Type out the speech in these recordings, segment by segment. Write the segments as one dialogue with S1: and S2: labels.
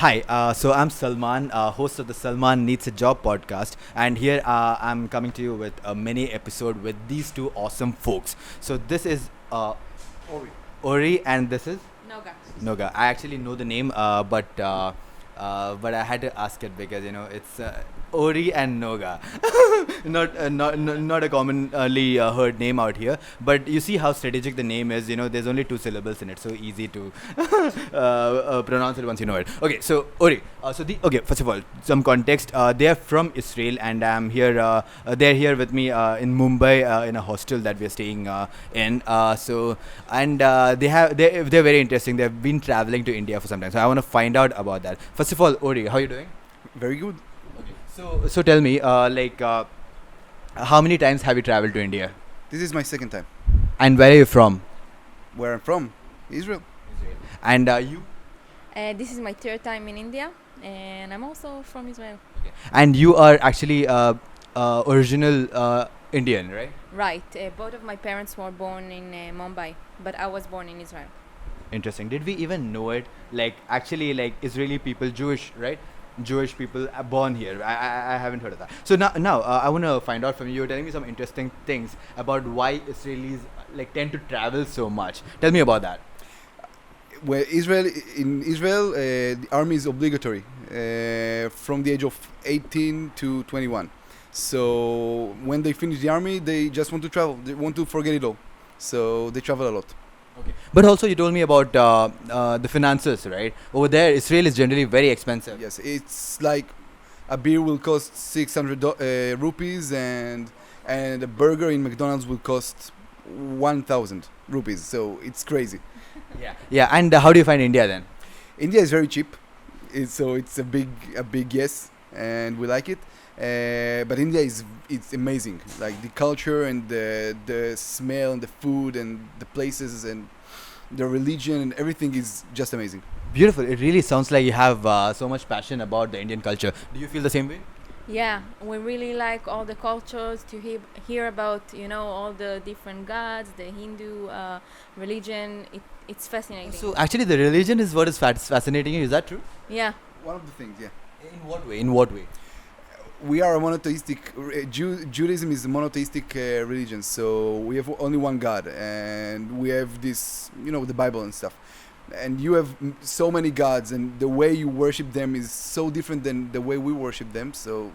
S1: Hi, so I'm Salman, host of the Salman Needs a Job podcast, and here I'm coming to you with a mini episode with these two awesome folks. So this is
S2: Ori.
S1: Ori, and this is
S3: Noga.
S1: Noga. I actually know the name, but I had to ask it because it's Ori and Noga, not a commonly heard name out here. But you see how strategic the name is. There's only two syllables in it, so easy to pronounce it once you know it. Okay, so Ori. First of all, some context. They are from Israel, and I'm here. They're here with me in Mumbai in a hostel that we're staying in. They're very interesting. They've been traveling to India for some time, so I want to find out about that. First of all, Ori, how are you doing?
S2: Very good.
S1: So tell me, how many times have you traveled to India,
S2: This is my second time.
S1: and where are you from?
S2: Where I'm from, Israel.
S1: And you?
S3: This is my third time in India, and I'm also from Israel.
S1: And you are actually original Indian, right?
S3: Right. Both of my parents were born in Mumbai, but I was born in Israel.
S1: Interesting. Did we even know it? Like Israeli people, Jewish, right? Jewish people are born here. I haven't heard of that. So now I want to find out from you. You're telling me some interesting things about why Israelis tend to travel so much. Tell me about that.
S2: Where in Israel, the army is obligatory from the age of 18 to 21. So when they finish the army, they just want to travel. They want to forget it all. So they travel a lot.
S1: Okay. But also, you told me about the finances, right? Over there, Israel is generally very expensive.
S2: Yes, it's like a beer will cost 600 rupees, and a burger in McDonald's will cost 1,000 rupees. So it's crazy.
S1: Yeah. Yeah. And how do you find India then?
S2: India is very cheap, it's a big yes, and we like it. But India it's amazing, like the culture and the smell and the food and the places and the religion and everything is just amazing.
S1: Beautiful. It really sounds like you have so much passion about the Indian culture. Do you feel the same way?
S3: Yeah, we really like all the cultures to hear about, all the different gods, the Hindu religion. It's fascinating.
S1: So actually, the religion is what is fascinating you. Is that true?
S3: Yeah.
S2: One of the things, yeah.
S1: In what way? In what way?
S2: We are a monotheistic. Judaism is a monotheistic religion, so we have only one God, and we have this, the Bible and stuff. And you have so many gods, and the way you worship them is so different than the way we worship them. So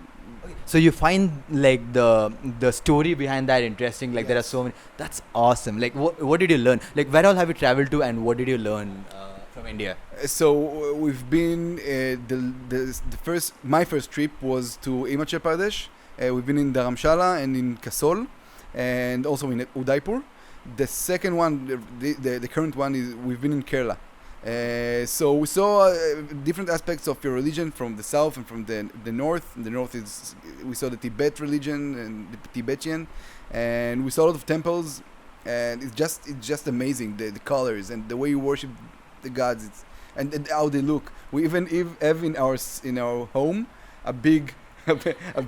S1: So you find the story behind that interesting. Like there are
S2: Yes.
S1: so many. That's awesome. Like what did you learn? Like where all have you traveled to, and what did you learn from India?
S2: we've been my first trip was to Himachal Pradesh. We've been in Dharamshala and in Kasol, and also in Udaipur. The second one, the current one, is we've been in Kerala. So we saw different aspects of your religion from the south and from the north. In the north is we saw the Tibet religion and the Tibetan, and we saw a lot of temples, and it's just amazing, the colors and the way you worship the gods, and how they look. We even have in our home a big a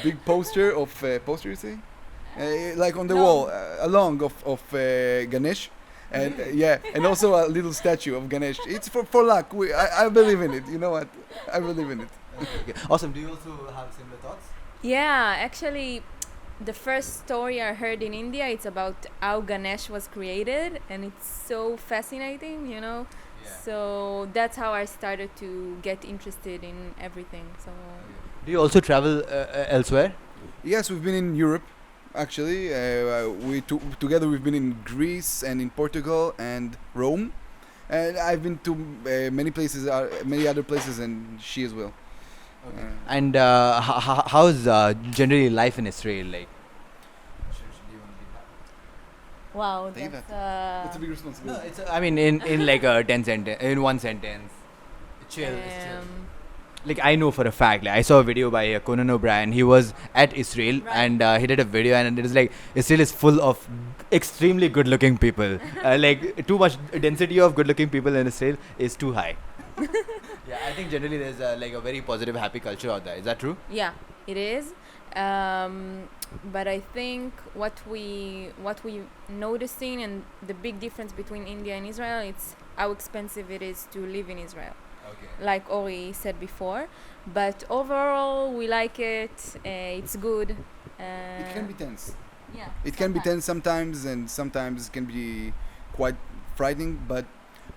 S2: big poster of poster, you say, like on the
S3: No.
S2: wall, along of Ganesh. And and also a little statue of Ganesh. It's for luck. I believe in it. You know what? I believe in it.
S1: Okay. Awesome. Do you also have similar thoughts?
S3: Yeah, actually, the first story I heard in India, it's about how Ganesh was created, and it's so fascinating. So that's how I started to get interested in everything. So
S1: Do you also travel elsewhere?
S2: Yes, we've been in Europe. Actually, together we've been in Greece and in Portugal and Rome, and I've been to many other places, and she as well.
S1: And how's generally life in Israel like?
S3: wow,
S2: Take
S3: that's
S2: That's a big
S1: No,
S2: responsibility.
S1: it's I mean in like a 10 sentence, in one sentence. Chill. It's chill. Like I know for a fact, like I saw a video by Conan O'Brien. He was at Israel
S3: Right.
S1: and he did a video, and it is like Israel is full of extremely good-looking people. Like too much density of good-looking people in Israel is too high. Yeah, I think generally there's like a very positive, happy culture out there. Is that true?
S3: Yeah, it is. But I think what we noticing and the big difference between India and Israel, it's how expensive it is to live in Israel.
S1: Okay.
S3: like Ori said before. But overall, we like it. It's good.
S2: It can be tense.
S3: Yeah.
S2: It can be tense sometimes, and sometimes it can be quite frightening. But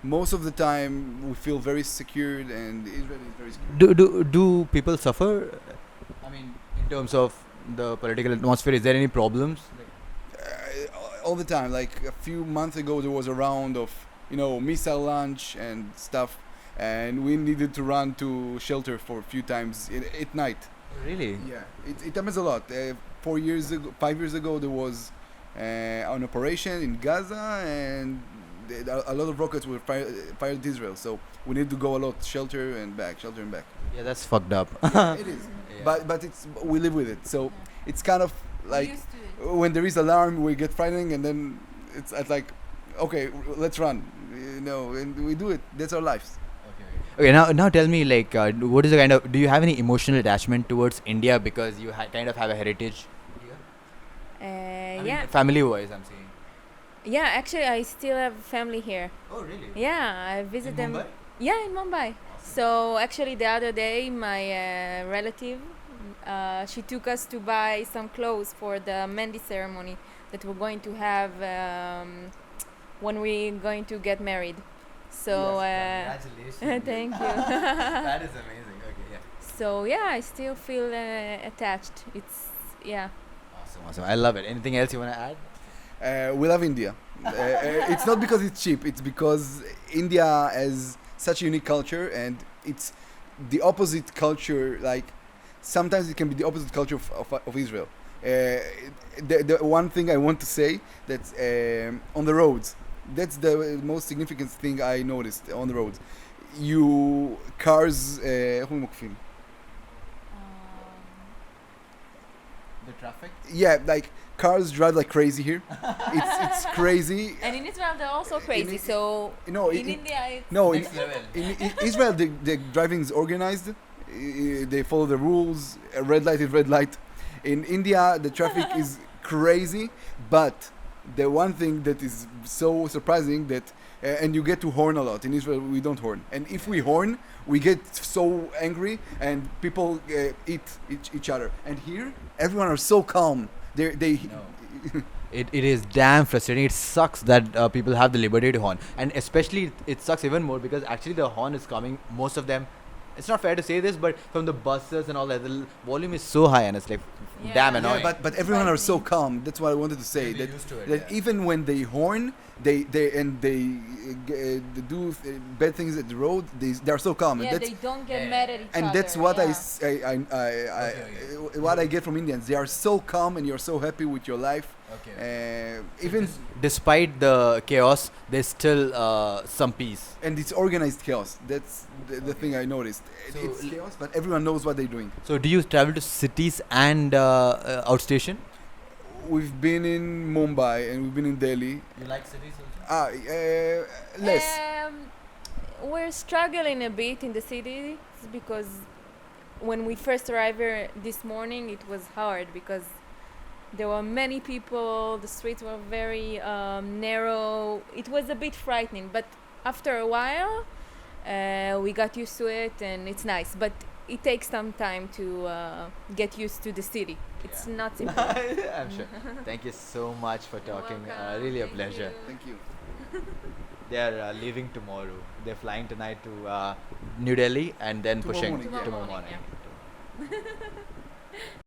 S2: most of the time, we feel very secured, and Israel is very secure.
S1: Do people suffer? I mean, in terms of the political atmosphere, is there any problems?
S2: All the time. Like a few months ago, there was a round of missile launch and stuff, and we needed to run to shelter for a few times at night.
S1: Really?
S2: Yeah, it happens a lot. 4 years ago, 5 years ago, there was an operation in Gaza, and a lot of rockets were fired at Israel. So we need to go a lot, shelter and back.
S1: Yeah, that's fucked up.
S2: Yeah, it is.
S1: Yeah.
S2: But we live with it. So it's kind of like
S3: used to it.
S2: when there is alarm, we get frightening, and then it's like, okay, let's run. And we do it. That's our lives.
S1: Okay, now tell me, like, what is the kind of, do you have any emotional attachment towards India because you kind of have a heritage here? I mean,
S3: Yeah.
S1: family-wise, I'm saying.
S3: Yeah, actually, I still have family here.
S1: Oh, really?
S3: Yeah, I visit
S1: In
S3: them.
S1: Mumbai?
S3: Yeah, in Mumbai. So actually, the other day, my relative, she took us to buy some clothes for the Mendi ceremony that we're going to have when we're going to get married. So
S1: Congratulations.
S3: thank you.
S1: That is amazing. Okay, yeah.
S3: So yeah, I still feel attached. It's yeah.
S1: Awesome. I love it. Anything else you want to add?
S2: We love India. It's not because it's cheap. It's because India has such a unique culture, and it's the opposite culture. Like sometimes it can be the opposite culture of Israel. The one thing I want to say that on the roads, that's the most significant thing I noticed on the roads. Cars, איך אומרים עוקפים?
S1: The traffic?
S2: Yeah, like cars drive like crazy here. It's crazy.
S3: And in Israel, they're also crazy. So
S2: No,
S3: in India, it's
S2: no, in,
S1: Next level.
S2: in Israel, the driving is organized. They follow the rules. A red light is red light. In India, the traffic is crazy. But the one thing that is so surprising that, and you get to horn a lot. In Israel, we don't horn. And if we horn, we get so angry, and people eat each other. And here, everyone are so calm. They
S1: No. It is damn frustrating. It sucks that people have the liberty to horn, and especially it sucks even more because actually the horn is coming. Most of them, it's not fair to say this, but from the buses and all that, the volume is so high, and it's like
S3: Yeah.
S1: damn
S3: Yeah,
S1: annoying.
S2: but everyone are so calm. That's what I wanted to say.
S1: They're
S2: That,
S1: used to it,
S2: that
S1: yeah.
S2: even when they horn, they do bad things at the road. They are so calm.
S3: yeah,
S2: and that's
S3: they don't get
S1: Yeah.
S3: mad at each other.
S2: and that's what
S3: yeah.
S2: what I get from Indians. They are so calm, and you're so happy with your life. Even
S1: Despite the chaos, there's still some peace.
S2: and it's organized chaos. That's the thing I noticed.
S1: So
S2: It's chaos, but everyone knows what they're doing.
S1: So do you travel to cities and outstation?
S2: We've been in Mumbai and we've been in Delhi.
S1: You like cities also?
S2: Less.
S3: We're struggling a bit in the city because when we first arrived here this morning, it was hard because there were many people. The streets were very narrow. It was a bit frightening, but after a while, we got used to it, and it's nice. But it takes some time to get used to the city. It's
S1: Yeah.
S3: not simple.
S1: I'm sure. Thank you so much for talking.
S3: Welcome.
S1: Really a
S3: Thank
S1: pleasure.
S3: you.
S2: Thank you.
S1: They are leaving tomorrow. They're flying tonight to New Delhi and then
S2: Tomorrow
S1: pushing
S2: morning, yeah.
S1: tomorrow morning.
S3: Yeah.